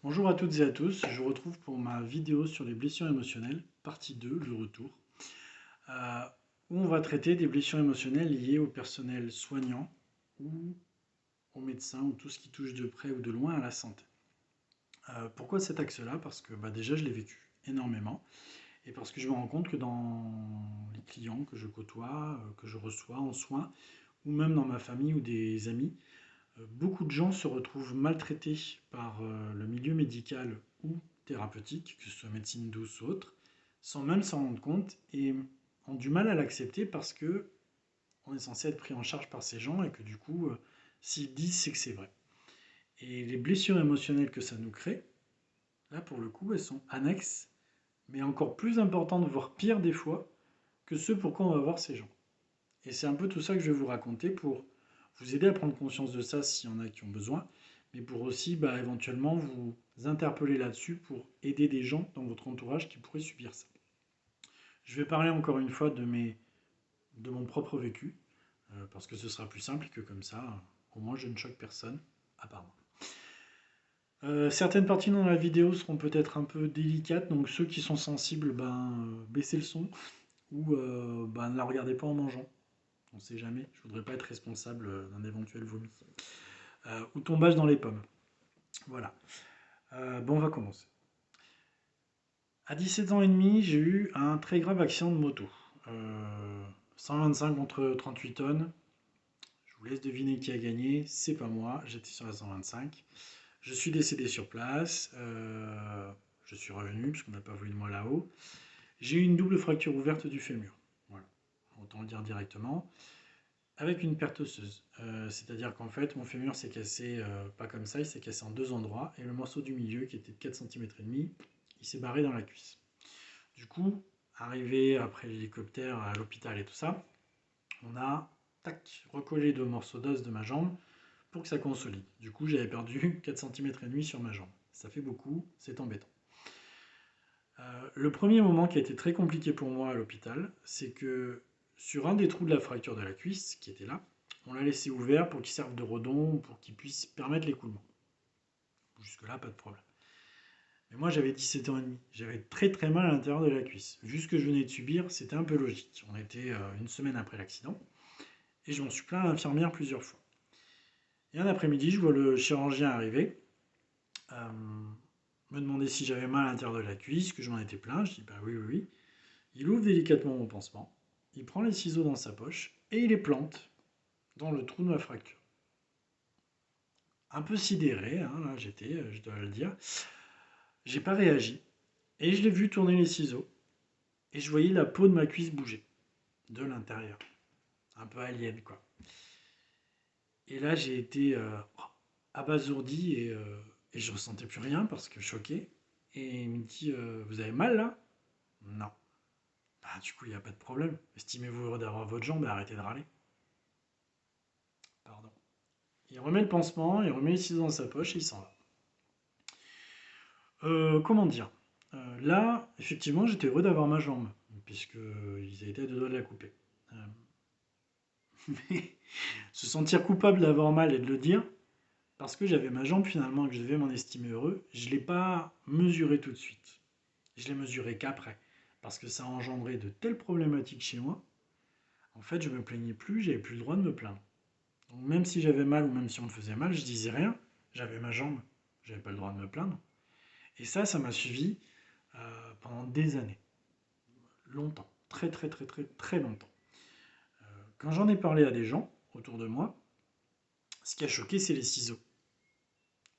Bonjour à toutes et à tous, je vous retrouve pour ma vidéo sur les blessures émotionnelles, partie 2, le retour, euh, où on va traiter des blessures émotionnelles liées au personnel soignant ou aux médecins ou tout ce qui touche de près ou de loin à la santé. Pourquoi cet axe-là? Parce que déjà je l'ai vécu énormément et parce que je me rends compte que dans les clients que je côtoie, que je reçois en soins, ou même dans ma famille ou des amis, beaucoup de gens se retrouvent maltraités par le milieu médical ou thérapeutique, que ce soit médecine douce ou autre, sans même s'en rendre compte et ont du mal à l'accepter parce que on est censé être pris en charge par ces gens et que du coup, s'ils disent, c'est que c'est vrai. Et les blessures émotionnelles que ça nous crée, là pour le coup, elles sont annexes, mais encore plus importantes, voire pires des fois, que ce pourquoi on va voir ces gens. Et c'est un peu tout ça que je vais vous raconter pour vous aider à prendre conscience de ça s'il y en a qui ont besoin, mais pour aussi éventuellement vous interpeller là-dessus pour aider des gens dans votre entourage qui pourraient subir ça. Je vais parler encore une fois de mon propre vécu, parce que ce sera plus simple que comme ça, au moins je ne choque personne, à part moi. Certaines parties dans la vidéo seront peut-être un peu délicates, donc ceux qui sont sensibles, baissez le son, ou ne la regardez pas en mangeant. On ne sait jamais, je voudrais pas être responsable d'un éventuel vomi. Ou tombage dans les pommes. Voilà. On va commencer. À 17 ans et demi, j'ai eu un très grave accident de moto. 125 contre 38 tonnes. Je vous laisse deviner qui a gagné. C'est pas moi, j'étais sur la 125. Je suis décédé sur place. Je suis revenu parce qu'on n'a pas voulu de moi là-haut. J'ai eu une double fracture ouverte du fémur. Voilà. Autant le dire directement. Avec une perte osseuse. C'est-à-dire qu'en fait, mon fémur s'est cassé, pas comme ça, il s'est cassé en deux endroits, et le morceau du milieu, qui était de 4 cm et demi, il s'est barré dans la cuisse. Du coup, arrivé après l'hélicoptère à l'hôpital et tout ça, on a recollé deux morceaux d'os de ma jambe pour que ça consolide. Du coup, j'avais perdu 4 cm et demi sur ma jambe. Ça fait beaucoup, c'est embêtant. Le premier moment qui a été très compliqué pour moi à l'hôpital, c'est que sur un des trous de la fracture de la cuisse, qui était là, on l'a laissé ouvert pour qu'il serve de redon, pour qu'il puisse permettre l'écoulement. Jusque-là, pas de problème. Mais moi, j'avais 17 ans et demi. J'avais très très mal à l'intérieur de la cuisse. Vu ce que je venais de subir, c'était un peu logique. On était une semaine après l'accident, et je m'en suis plaint à l'infirmière plusieurs fois. Et un après-midi, je vois le chirurgien arriver, me demander si j'avais mal à l'intérieur de la cuisse, que je m'en étais plaint. Je dis bah oui, oui, oui. Il ouvre délicatement mon pansement, il prend les ciseaux dans sa poche et il les plante dans le trou de ma fracture. Un peu sidéré, hein, là j'étais, je dois le dire. J'ai pas réagi et je l'ai vu tourner les ciseaux et je voyais la peau de ma cuisse bouger de l'intérieur. Un peu alien quoi. Et là j'ai été abasourdi et je ressentais plus rien parce que choqué. Et il me dit vous avez mal là? Non. Bah, du coup il n'y a pas de problème. Estimez-vous heureux d'avoir votre jambe et arrêtez de râler. Pardon. Il remet le pansement, il remet les ciseaux dans sa poche et il s'en va. Comment dire? Là, effectivement, j'étais heureux d'avoir ma jambe, puisqu'ils étaient à deux doigts de la couper. Mais se sentir coupable d'avoir mal et de le dire, parce que j'avais ma jambe finalement, que je devais m'en estimer heureux, je ne l'ai pas mesuré tout de suite. Je l'ai mesuré qu'après, parce que ça a engendré de telles problématiques chez moi. En fait, je me plaignais plus, j'avais plus le droit de me plaindre. Donc même si j'avais mal ou même si on me faisait mal, je disais rien. J'avais ma jambe, j'avais pas le droit de me plaindre. Et ça m'a suivi pendant des années. Longtemps. Très très très très très longtemps. Quand j'en ai parlé à des gens autour de moi, ce qui a choqué, c'est les ciseaux.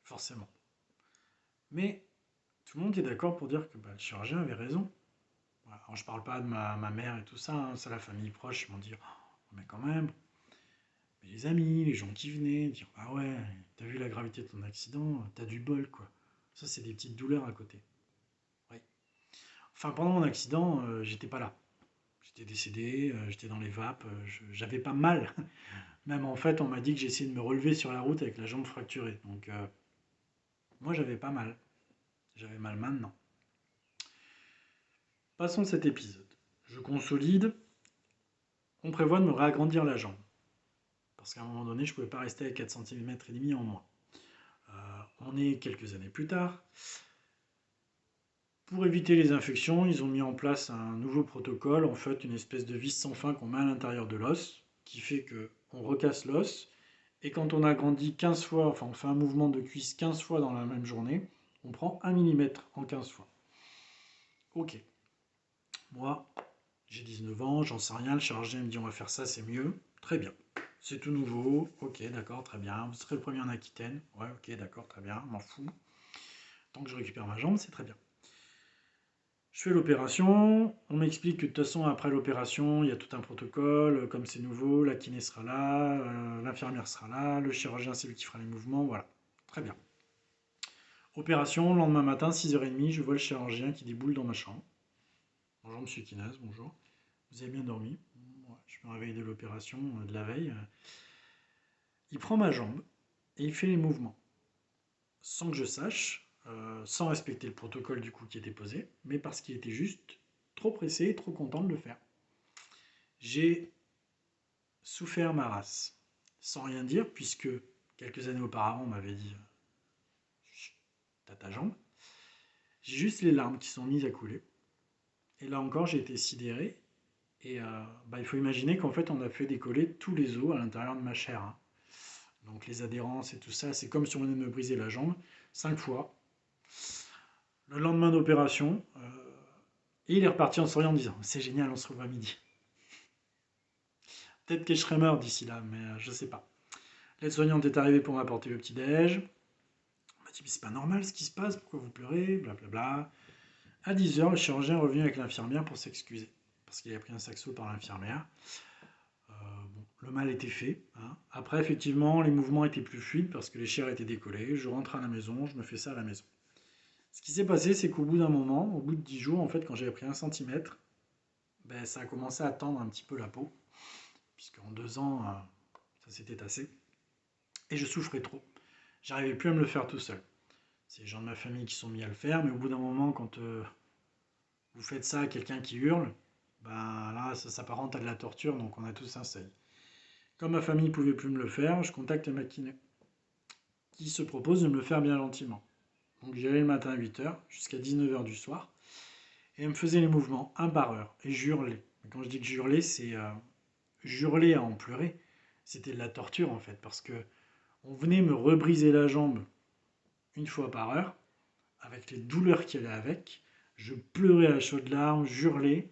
Forcément. Mais tout le monde est d'accord pour dire que le chirurgien avait raison. Voilà. Alors je parle pas de ma mère et tout ça, hein, c'est la famille proche, ils m'ont dit, oh, mais quand même. Mais les amis, les gens qui venaient, dire, ah ouais, t'as vu la gravité de ton accident, t'as du bol quoi. Ça, c'est des petites douleurs à côté. Oui. Enfin, pendant mon accident, j'étais pas là. J'étais décédé, j'étais dans les vapes, j'avais pas mal. Même en fait, on m'a dit que j'essayais de me relever sur la route avec la jambe fracturée. Donc, moi, j'avais pas mal. J'avais mal maintenant. Passons de cet épisode. Je consolide. On prévoit de me réagrandir la jambe. Parce qu'à un moment donné, je ne pouvais pas rester avec 4 cm et demi en moins. on est quelques années plus tard. Pour éviter les infections, ils ont mis en place un nouveau protocole, en fait une espèce de vis sans fin qu'on met à l'intérieur de l'os, qui fait qu'on recasse l'os, et quand on a grandi 15 fois, enfin on fait un mouvement de cuisse 15 fois dans la même journée, on prend 1 millimètre en 15 fois. Ok, moi j'ai 19 ans, j'en sais rien, le chirurgien me dit on va faire ça, c'est mieux, très bien. C'est tout nouveau, ok d'accord, très bien, vous serez le premier en Aquitaine, ouais ok d'accord, très bien, m'en fous. Tant que je récupère ma jambe, c'est très bien. Je fais l'opération, on m'explique que de toute façon après l'opération, il y a tout un protocole, comme c'est nouveau, la kiné sera là, l'infirmière sera là, le chirurgien c'est lui qui fera les mouvements, voilà. Très bien. Opération, lendemain matin, 6h30, je vois le chirurgien qui déboule dans ma chambre. Bonjour monsieur Kinaz, bonjour. Vous avez bien dormi? Ouais, je me réveille de l'opération de la veille. Il prend ma jambe et il fait les mouvements. Sans que je sache, sans respecter le protocole du coup qui était posé, mais parce qu'il était juste trop pressé et trop content de le faire. J'ai souffert ma race, sans rien dire, puisque quelques années auparavant, on m'avait dit t'as ta jambe. J'ai juste les larmes qui sont mises à couler. Et là encore, j'ai été sidéré. Et il faut imaginer qu'en fait, on a fait décoller tous les os à l'intérieur de ma chair, hein. Donc les adhérences et tout ça, c'est comme si on venait de me briser la jambe 5 fois. Le lendemain d'opération, et il est reparti en souriant en disant c'est génial, on se revoit à midi. Peut-être que je serai mort d'ici là, mais je sais pas. L'aide-soignante est arrivée pour m'apporter le petit-déj. On m'a dit mais c'est pas normal ce qui se passe, pourquoi vous pleurez, blablabla. À 10h, le chirurgien est revenu avec l'infirmière pour s'excuser. Parce qu'il a pris un saxo par l'infirmière. Bon, le mal était fait, hein. Après, effectivement, les mouvements étaient plus fluides parce que les chairs étaient décollées. Je rentre à la maison, je me fais ça à la maison. Ce qui s'est passé, c'est qu'au bout d'un moment, au bout de 10 jours, en fait, quand j'avais pris 1 cm, ben, ça a commencé à tendre un petit peu la peau. Puisqu'en 2 ans, ça s'était tassé. Et je souffrais trop. J'arrivais plus à me le faire tout seul. C'est les gens de ma famille qui sont mis à le faire, mais au bout d'un moment, quand vous faites ça à quelqu'un qui hurle, ben là, ça s'apparente à de la torture, donc on a tous un seuil. Comme ma famille ne pouvait plus me le faire, je contacte ma kiné, qui se propose de me le faire bien gentiment. Donc j'y allais le matin à 8h jusqu'à 19h du soir, et elle me faisait les mouvements un par heure, et je hurlais. Et quand je dis que je hurlais, c'est hurler à en pleurer. C'était de la torture en fait, parce que on venait me rebriser la jambe une fois par heure, avec les douleurs qu'il y avait avec. Je pleurais à chaudes larmes, j'hurlais.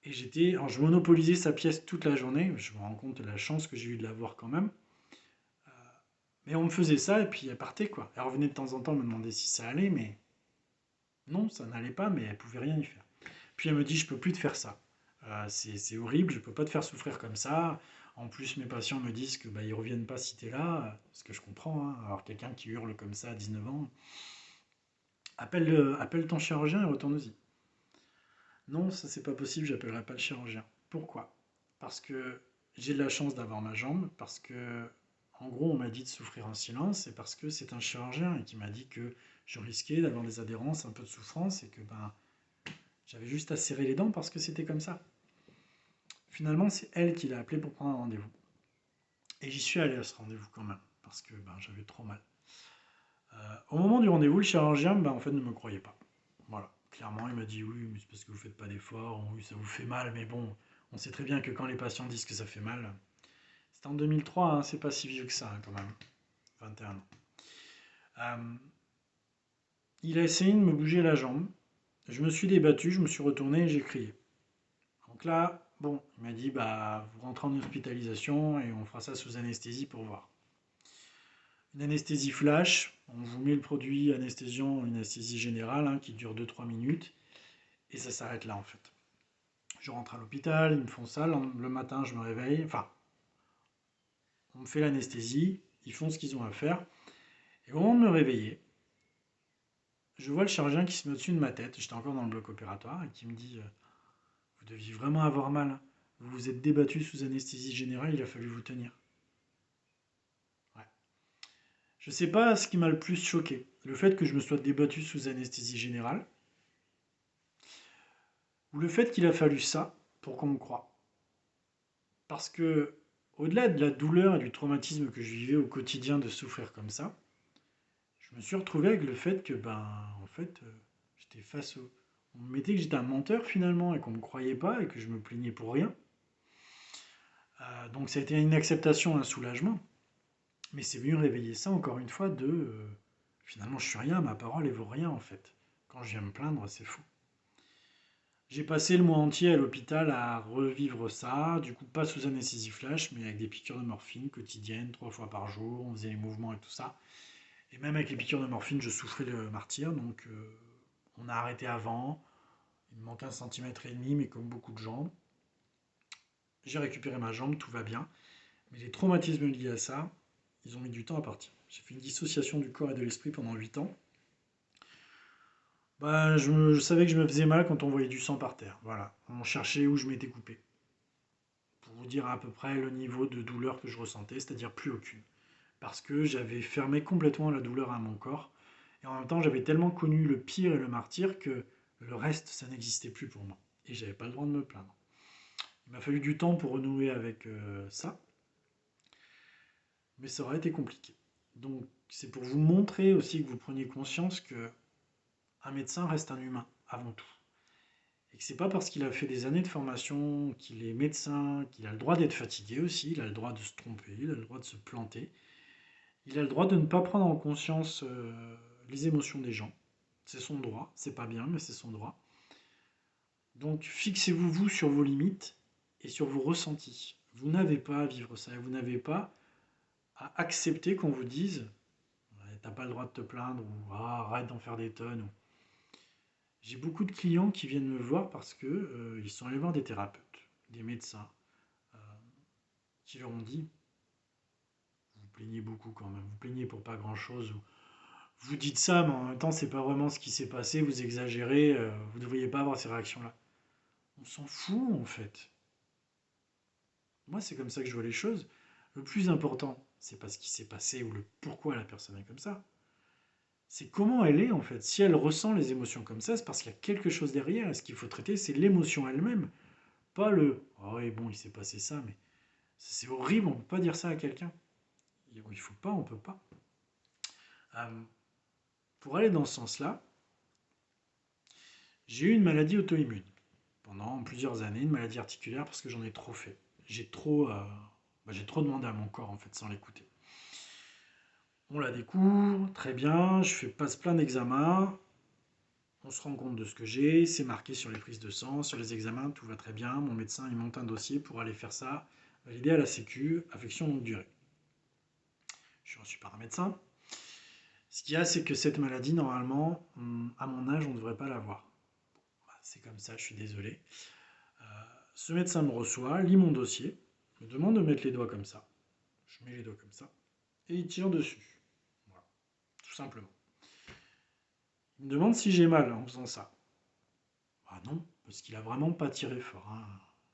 Et alors je monopolisais sa pièce toute la journée. Je me rends compte de la chance que j'ai eu de l'avoir quand même. Euh, Mais on me faisait ça et puis elle partait quoi. Elle revenait de temps en temps me demander si ça allait, mais non, ça n'allait pas, mais elle pouvait rien y faire. Puis elle me dit je peux plus te faire ça. C'est horrible, je peux pas te faire souffrir comme ça. En plus, mes patients me disent que ils reviennent pas si t'es là, ce que je comprends, hein. Alors quelqu'un qui hurle comme ça à 19 ans, appelle ton chirurgien et retourne-y. Non, ça c'est pas possible, j'appellerai pas le chirurgien. Pourquoi? Parce que j'ai de la chance d'avoir ma jambe, parce que en gros on m'a dit de souffrir en silence, et parce que c'est un chirurgien et qui m'a dit que je risquais d'avoir des adhérences, un peu de souffrance, et que j'avais juste à serrer les dents parce que c'était comme ça. Finalement, c'est elle qui l'a appelé pour prendre un rendez-vous. Et j'y suis allé à ce rendez-vous quand même, parce que j'avais trop mal. Au moment du rendez-vous, le chirurgien en fait, ne me croyait pas. Voilà, clairement, il m'a dit oui, mais c'est parce que vous ne faites pas d'efforts, oui, ça vous fait mal, mais bon, on sait très bien que quand les patients disent que ça fait mal, c'était en 2003, hein, c'est pas si vieux que ça hein, quand même, 21 ans. Euh, il a essayé de me bouger la jambe, je me suis débattu, je me suis retourné et j'ai crié. Donc là, bon, il m'a dit vous rentrez en hospitalisation et on fera ça sous anesthésie pour voir. Une anesthésie flash, on vous met le produit anesthésiant, une anesthésie générale hein, qui dure 2-3 minutes et ça s'arrête là en fait. Je rentre à l'hôpital, ils me font ça, le matin je me réveille, enfin, on me fait l'anesthésie, ils font ce qu'ils ont à faire, et au moment de me réveiller, je vois le chirurgien qui se met au-dessus de ma tête, j'étais encore dans le bloc opératoire, et qui me dit vous deviez vraiment avoir mal, hein. Vous vous êtes débattu sous anesthésie générale, il a fallu vous tenir. Ouais. Je sais pas ce qui m'a le plus choqué, le fait que je me sois débattu sous anesthésie générale, ou le fait qu'il a fallu ça pour qu'on me croie. Parce que, au-delà de la douleur et du traumatisme que je vivais au quotidien de souffrir comme ça, je me suis retrouvé avec le fait que, en fait, j'étais face au... On me mettait que j'étais un menteur finalement et qu'on me croyait pas et que je me plaignais pour rien. Donc ça a été une acceptation, un soulagement. Mais c'est venu réveiller ça encore une fois de finalement je suis rien, ma parole elle vaut rien en fait. Quand je viens me plaindre, c'est fou. J'ai passé le mois entier à l'hôpital à revivre ça, du coup pas sous anesthésie flash, mais avec des piqûres de morphine quotidiennes, 3 fois par jour, on faisait les mouvements et tout ça. Et même avec les piqûres de morphine, je souffrais de martyr, donc on a arrêté avant. Il me manque 1,5 cm, mais comme beaucoup de gens. J'ai récupéré ma jambe, tout va bien. Mais les traumatismes liés à ça, ils ont mis du temps à partir. J'ai fait une dissociation du corps et de l'esprit pendant 8 ans. Je savais que je me faisais mal quand on voyait du sang par terre. Voilà, on cherchait où je m'étais coupé. Pour vous dire à peu près le niveau de douleur que je ressentais, c'est-à-dire plus aucune. Parce que j'avais fermé complètement la douleur à mon corps. Et en même temps, j'avais tellement connu le pire et le martyr que le reste, ça n'existait plus pour moi. Et j'avais pas le droit de me plaindre. Il m'a fallu du temps pour renouer avec ça, mais ça aurait été compliqué. Donc c'est pour vous montrer aussi que vous preniez conscience que un médecin reste un humain avant tout. Et que c'est pas parce qu'il a fait des années de formation, qu'il est médecin, qu'il a le droit d'être fatigué aussi, il a le droit de se tromper, il a le droit de se planter, il a le droit de ne pas prendre en conscience les émotions des gens. C'est son droit, c'est pas bien, mais c'est son droit. Donc fixez-vous vous sur vos limites et sur vos ressentis. Vous n'avez pas à vivre ça, vous n'avez pas à accepter qu'on vous dise ouais, t'as pas le droit de te plaindre ou ah, arrête d'en faire des tonnes. J'ai beaucoup de clients qui viennent me voir parce que ils sont allés voir des thérapeutes, des médecins, euh, qui leur ont dit vous vous plaignez beaucoup quand même, vous plaignez pour pas grand chose. Vous dites ça, mais en même temps c'est pas vraiment ce qui s'est passé, vous exagérez, vous ne devriez pas avoir ces réactions-là. On s'en fout en fait. Moi c'est comme ça que je vois les choses. Le plus important, c'est pas ce qui s'est passé ou le pourquoi la personne est comme ça. C'est comment elle est en fait. Si elle ressent les émotions comme ça, c'est parce qu'il y a quelque chose derrière. Et ce qu'il faut traiter, c'est l'émotion elle-même, pas le «Ah oui, bon, il s'est passé ça, mais c'est horrible, on ne peut pas dire ça à quelqu'un. Il faut pas, on peut pas. Euh, pour aller dans ce sens-là, j'ai eu une maladie auto-immune pendant plusieurs années, une maladie articulaire parce que j'en ai trop fait. J'ai trop demandé à mon corps en fait sans l'écouter. On la découvre, très bien, je fais passe plein d'examens, on se rend compte de ce que j'ai, c'est marqué sur les prises de sang, sur les examens, tout va très bien. Mon médecin, il monte un dossier pour aller faire ça, valider à la Sécu, affection longue durée. Je suis pas un médecin. Ce qu'il y a, c'est que cette maladie, normalement, à mon âge, on ne devrait pas l'avoir. C'est comme ça, je suis désolé. Euh, Ce médecin me reçoit, lit mon dossier, me demande de mettre les doigts comme ça. Je mets les doigts comme ça, et il tire dessus. Voilà, tout simplement. Il me demande si j'ai mal en faisant ça. Ah non, parce qu'il a vraiment pas tiré fort, hein.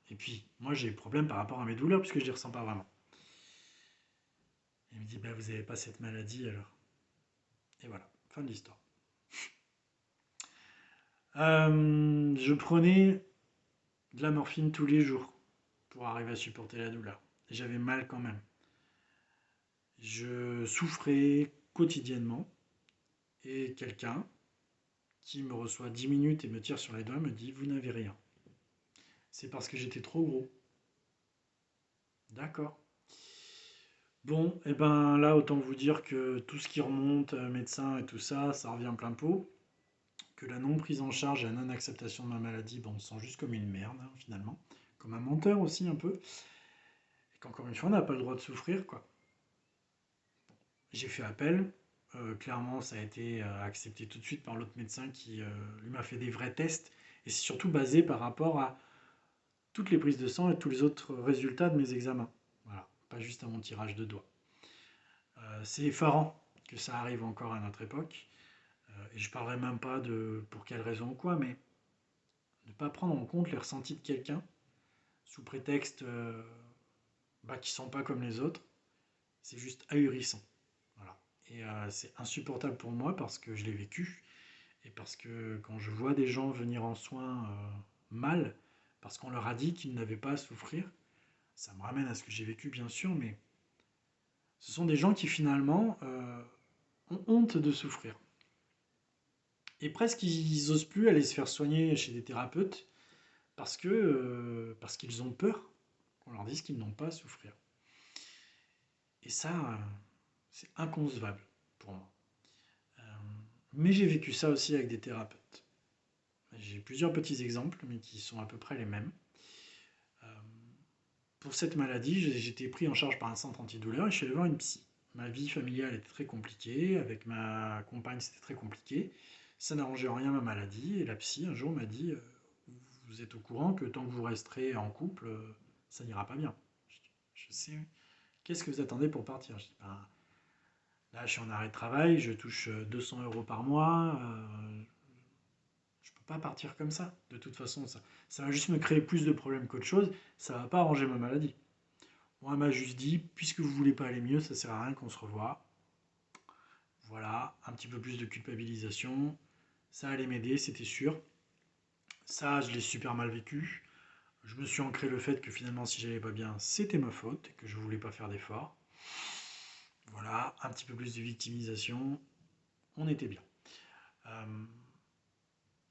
Et puis, moi j'ai des problèmes par rapport à mes douleurs puisque je les ressens pas vraiment. Il me dit, bah, vous n'avez pas cette maladie alors. Et voilà, fin de l'histoire. Je prenais de la morphine tous les jours pour arriver à supporter la douleur. Et j'avais mal quand même. Je souffrais quotidiennement. Et quelqu'un qui me reçoit 10 minutes et me tire sur les doigts me dit, vous n'avez rien. C'est parce que j'étais trop gros. D'accord. Bon, et ben là, autant vous dire que tout ce qui remonte, médecin et tout ça, ça revient plein pot. Que la non prise en charge et la non acceptation de ma maladie, ben, on se sent juste comme une merde, hein, finalement. Comme un menteur aussi, un peu. Et qu'encore une fois, on n'a pas le droit de souffrir, quoi. J'ai fait appel. Clairement, ça a été accepté tout de suite par l'autre médecin qui, lui, m'a fait des vrais tests. Et c'est surtout basé par rapport à toutes les prises de sang et tous les autres résultats de mes examens. Voilà, pas juste à mon tirage de doigts. C'est effarant que ça arrive encore à notre époque. Et je ne parlerai même pas de pour quelle raison ou quoi, mais ne pas prendre en compte les ressentis de quelqu'un sous prétexte qu'ils ne sont pas comme les autres, c'est juste ahurissant. Voilà. Et c'est insupportable pour moi parce que je l'ai vécu et parce que quand je vois des gens venir en soins mal, parce qu'on leur a dit qu'ils n'avaient pas à souffrir, ça me ramène à ce que j'ai vécu bien sûr, mais ce sont des gens qui finalement ont honte de souffrir. Et presque ils n'osent plus aller se faire soigner chez des thérapeutes parce qu'ils ont peur qu'on leur dise qu'ils n'ont pas à souffrir. Et ça, c'est inconcevable pour moi. Euh, mais j'ai vécu ça aussi avec des thérapeutes. J'ai plusieurs petits exemples, mais qui sont à peu près les mêmes. Euh, pour cette maladie, j'étais pris en charge par un centre antidouleur et je suis allé voir une psy. Ma vie familiale était très compliquée, avec ma compagne c'était très compliqué. Ça n'arrangeait en rien ma maladie et la psy un jour m'a dit vous êtes au courant que tant que vous resterez en couple, ça n'ira pas bien. Je sais. Qu'est-ce que vous attendez pour partir? Je dis, ben, là, je suis en arrêt de travail, je touche 200 euros par mois. Je peux pas partir comme ça. De toute façon, ça va juste me créer plus de problèmes qu'autre chose. Ça va pas arranger ma maladie. Moi, elle m'a juste dit, puisque vous voulez pas aller mieux, ça sert à rien qu'on se revoie. Voilà, un petit peu plus de culpabilisation. Ça allait m'aider, c'était sûr. Ça, je l'ai super mal vécu. Je me suis ancré le fait que finalement, si j'allais pas bien, c'était ma faute et que je voulais pas faire d'efforts. Voilà, un petit peu plus de victimisation. On était bien. Euh,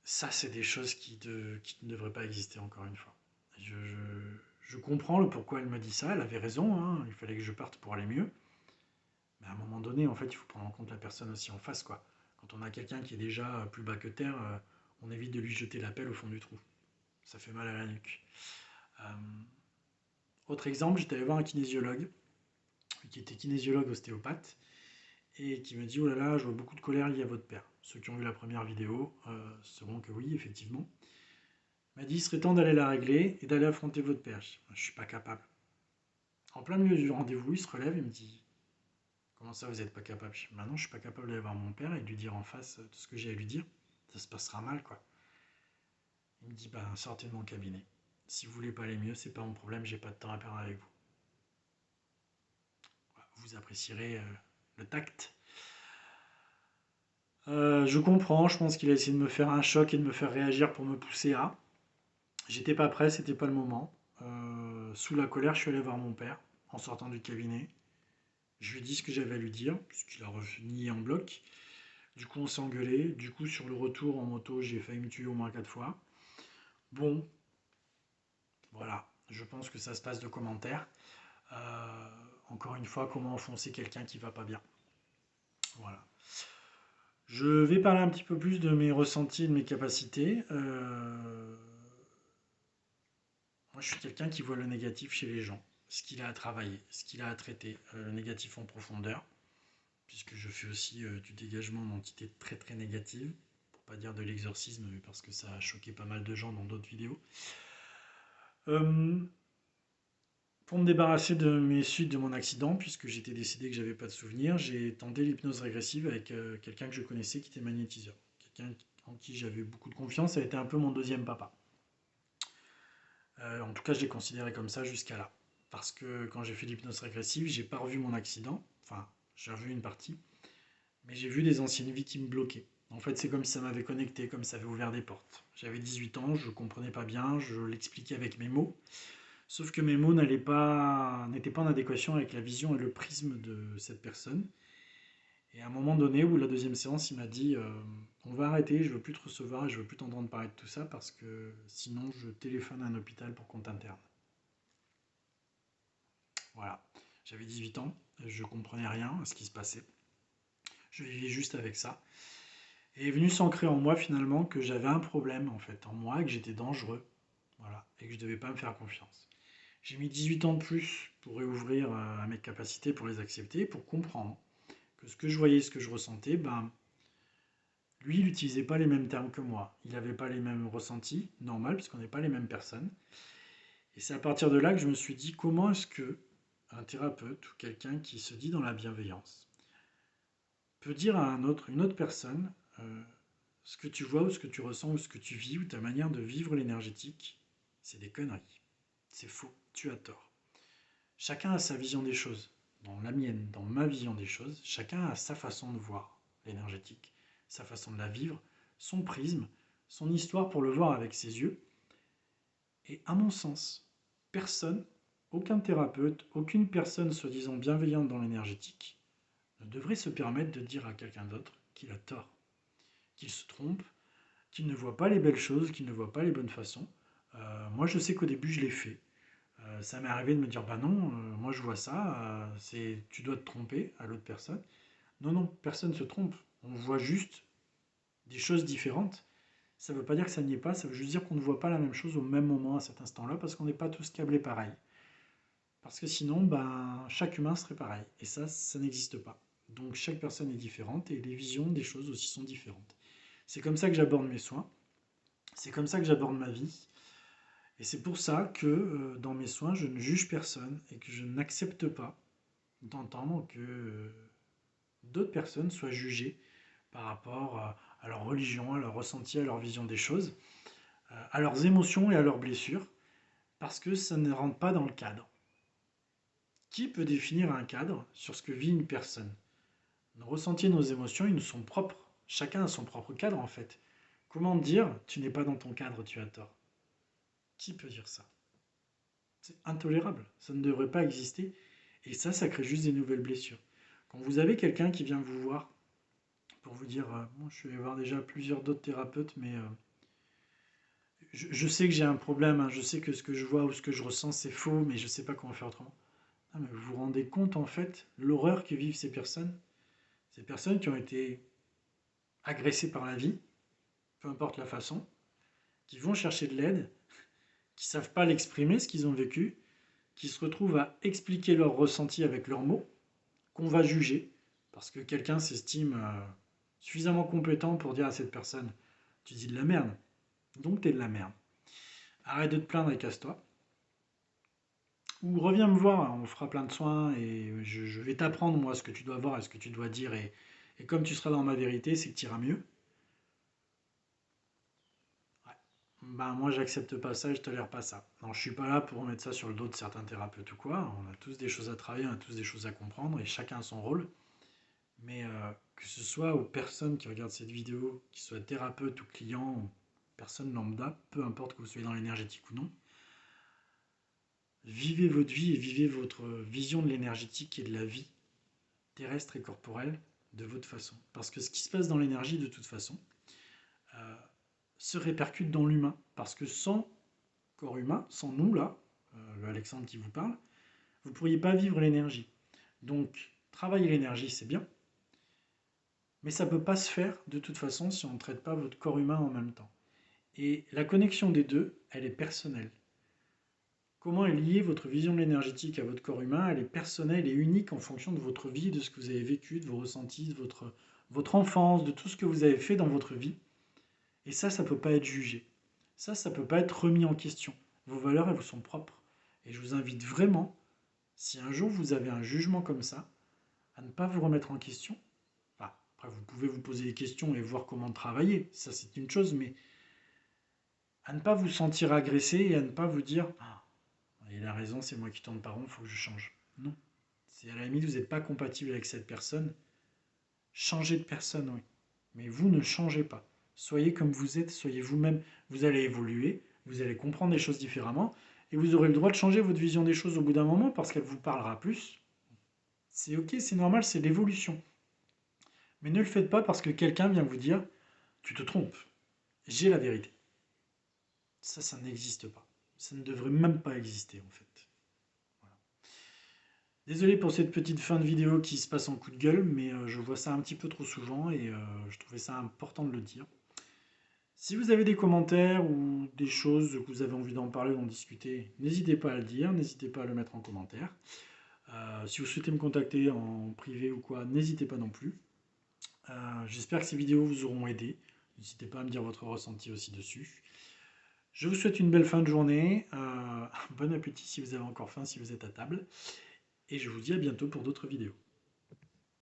Ça, c'est des choses qui ne devraient pas exister encore une fois. Je comprends le pourquoi elle me dit ça, elle avait raison, hein, il fallait que je parte pour aller mieux. Mais à un moment donné, en fait, il faut prendre en compte la personne aussi en face, quoi. Quand on a quelqu'un qui est déjà plus bas que terre, on évite de lui jeter la pelle au fond du trou. Ça fait mal à la nuque. Euh, Autre exemple, j'étais allé voir un kinésiologue, qui était kinésiologue ostéopathe, et qui me dit, oh là là, je vois beaucoup de colère liée à votre père. Ceux qui ont vu la première vidéo sauront que oui, effectivement. Il m'a dit, il serait temps d'aller la régler et d'aller affronter votre père. Je ne suis pas capable. En plein milieu du rendez-vous, il se relève et me dit, comment ça, vous n'êtes pas capable? Je dis, maintenant, je suis pas capable d'aller voir mon père et de lui dire en face tout ce que j'ai à lui dire. Ça se passera mal, quoi. Il me dit, ben, sortez de mon cabinet. Si vous voulez pas aller mieux, c'est pas mon problème, j'ai pas de temps à perdre avec vous. Vous apprécierez le tact. Je comprends, je pense qu'il a essayé de me faire un choc et de me faire réagir pour me pousser à. J'étais pas prêt, c'était pas le moment. Sous la colère, je suis allé voir mon père en sortant du cabinet. Je lui ai dit ce que j'avais à lui dire, puisqu'il a nié en bloc. Du coup, on s'est engueulé. Du coup, sur le retour en moto, j'ai failli me tuer au moins 4 fois. Bon, voilà. Je pense que ça se passe de commentaires. Encore une fois, comment enfoncer quelqu'un qui va pas bien. Voilà. Je vais parler un petit peu plus de mes ressentis et de mes capacités. Moi, je suis quelqu'un qui voit le négatif chez les gens, ce qu'il a à travailler, ce qu'il a à traiter, le négatif en profondeur, puisque je fais aussi du dégagement d'entités très très négatives, pour pas dire de l'exorcisme, mais parce que ça a choqué pas mal de gens dans d'autres vidéos. Euh, pour me débarrasser de mes suites de mon accident, puisque j'étais décédé que j'avais pas de souvenirs, j'ai tenté l'hypnose régressive avec quelqu'un que je connaissais qui était magnétiseur. Quelqu'un en qui j'avais beaucoup de confiance, ça a été un peu mon deuxième papa. En tout cas, je l'ai considéré comme ça jusqu'à là. Parce que quand j'ai fait l'hypnose régressive, j'ai pas revu mon accident. Enfin, j'ai revu une partie. Mais j'ai vu des anciennes vies qui me bloquaient. En fait, c'est comme si ça m'avait connecté, comme ça avait ouvert des portes. J'avais 18 ans, je comprenais pas bien, je l'expliquais avec mes mots. Sauf que mes mots n'étaient pas en adéquation avec la vision et le prisme de cette personne. Et à un moment donné, où la deuxième séance, il m'a dit on va arrêter, je veux plus te recevoir et je veux plus t'entendre parler de tout ça parce que sinon je téléphone à un hôpital pour qu'on t'interne. Voilà. J'avais 18 ans, je comprenais rien à ce qui se passait. Je vivais juste avec ça. Et est venu s'ancrer en moi finalement que j'avais un problème en fait en moi et que j'étais dangereux. Voilà. Et que je ne devais pas me faire confiance. J'ai mis 18 ans de plus pour réouvrir à mes capacités, pour les accepter, pour comprendre que ce que je voyais, ce que je ressentais, ben, lui, il n'utilisait pas les mêmes termes que moi. Il n'avait pas les mêmes ressentis, normal, parce qu'on n'est pas les mêmes personnes. Et c'est à partir de là que je me suis dit, comment est-ce que un thérapeute ou quelqu'un qui se dit dans la bienveillance peut dire à une autre personne ce que tu vois ou ce que tu ressens ou ce que tu vis ou ta manière de vivre l'énergétique, c'est des conneries. C'est faux, tu as tort. Chacun a sa vision des choses. Dans la mienne, dans ma vision des choses, chacun a sa façon de voir l'énergétique, sa façon de la vivre, son prisme, son histoire pour le voir avec ses yeux. Et à mon sens, personne, aucun thérapeute, aucune personne soi-disant bienveillante dans l'énergétique ne devrait se permettre de dire à quelqu'un d'autre qu'il a tort, qu'il se trompe, qu'il ne voit pas les belles choses, qu'il ne voit pas les bonnes façons. Moi, je sais qu'au début, je l'ai fait. Ça m'est arrivé de me dire, bah non, moi je vois ça, c'est tu dois te tromper à l'autre personne. Non, non, personne ne se trompe. On voit juste des choses différentes. Ça ne veut pas dire que ça n'y est pas, ça veut juste dire qu'on ne voit pas la même chose au même moment à cet instant-là, parce qu'on n'est pas tous câblés pareil. Parce que sinon, ben, chaque humain serait pareil. Et ça n'existe pas. Donc chaque personne est différente et les visions des choses aussi sont différentes. C'est comme ça que j'aborde mes soins. C'est comme ça que j'aborde ma vie. Et c'est pour ça que dans mes soins, je ne juge personne et que je n'accepte pas d'entendre que d'autres personnes soient jugées par rapport à leur religion, à leur ressenti, à leur vision des choses, à leurs émotions et à leurs blessures, parce que ça ne rentre pas dans le cadre. Qui peut définir un cadre sur ce que vit une personne? Nos ressentis et nos émotions, ils nous sont propres. Chacun a son propre cadre en fait. Comment dire tu n'es pas dans ton cadre, tu as tort? Qui peut dire ça? C'est intolérable. Ça ne devrait pas exister. Et ça crée juste des nouvelles blessures. Quand vous avez quelqu'un qui vient vous voir pour vous dire, moi je vais voir déjà plusieurs d'autres thérapeutes, mais je sais que j'ai un problème, hein, je sais que ce que je vois ou ce que je ressens c'est faux, mais je ne sais pas comment faire autrement. Non, mais vous vous rendez compte en fait l'horreur que vivent ces personnes qui ont été agressées par la vie, peu importe la façon, qui vont chercher de l'aide, qui ne savent pas l'exprimer, ce qu'ils ont vécu, qui se retrouvent à expliquer leurs ressentis avec leurs mots, qu'on va juger, parce que quelqu'un s'estime suffisamment compétent pour dire à cette personne, tu dis de la merde, donc t'es de la merde. Arrête de te plaindre et casse-toi. Ou reviens me voir, on fera plein de soins et je vais t'apprendre moi ce que tu dois voir et ce que tu dois dire et comme tu seras dans ma vérité, c'est que tu iras mieux. Ouais. Ben moi j'accepte pas ça et je tolère pas ça. Non, je suis pas là pour remettre ça sur le dos de certains thérapeutes ou quoi. On a tous des choses à travailler, on a tous des choses à comprendre et chacun a son rôle. Mais que ce soit aux personnes qui regardent cette vidéo, qu'ils soient thérapeutes ou clients, ou personnes lambda, peu importe que vous soyez dans l'énergétique ou non, vivez votre vie et vivez votre vision de l'énergétique et de la vie terrestre et corporelle de votre façon. Parce que ce qui se passe dans l'énergie, de toute façon, euh, se répercute dans l'humain. Parce que sans corps humain, sans nous, là, le Alexandre qui vous parle, vous ne pourriez pas vivre l'énergie. Donc, travailler l'énergie, c'est bien, mais ça ne peut pas se faire de toute façon si on ne traite pas votre corps humain en même temps. Et la connexion des deux, elle est personnelle. Comment est liée votre vision de l'énergétique à votre corps humain? Elle est personnelle et unique en fonction de votre vie, de ce que vous avez vécu, de vos ressentis, de votre enfance, de tout ce que vous avez fait dans votre vie. Et ça ne peut pas être jugé. Ça ne peut pas être remis en question. Vos valeurs, elles vous sont propres. Et je vous invite vraiment, si un jour vous avez un jugement comme ça, à ne pas vous remettre en question. Enfin, après, vous pouvez vous poser des questions et voir comment travailler. Ça, c'est une chose, mais à ne pas vous sentir agressé et à ne pas vous dire ah, il a raison, c'est moi qui tourne pas rond, il faut que je change. Non. Si à la limite vous n'êtes pas compatible avec cette personne, changez de personne, oui. Mais vous ne changez pas. Soyez comme vous êtes, soyez vous-même. Vous allez évoluer, vous allez comprendre les choses différemment, et vous aurez le droit de changer votre vision des choses au bout d'un moment parce qu'elle vous parlera plus. C'est ok, c'est normal, c'est l'évolution. Mais ne le faites pas parce que quelqu'un vient vous dire tu te trompes, j'ai la vérité. Ça n'existe pas. Ça ne devrait même pas exister en fait. Voilà. Désolé pour cette petite fin de vidéo qui se passe en coup de gueule, mais je vois ça un petit peu trop souvent et je trouvais ça important de le dire. Si vous avez des commentaires ou des choses que vous avez envie d'en parler ou d'en discuter, n'hésitez pas à le dire, n'hésitez pas à le mettre en commentaire. Si vous souhaitez me contacter en privé ou quoi, n'hésitez pas non plus. J'espère que ces vidéos vous auront aidé. N'hésitez pas à me dire votre ressenti aussi dessus. Je vous souhaite une belle fin de journée, bon appétit si vous avez encore faim, si vous êtes à table, et je vous dis à bientôt pour d'autres vidéos.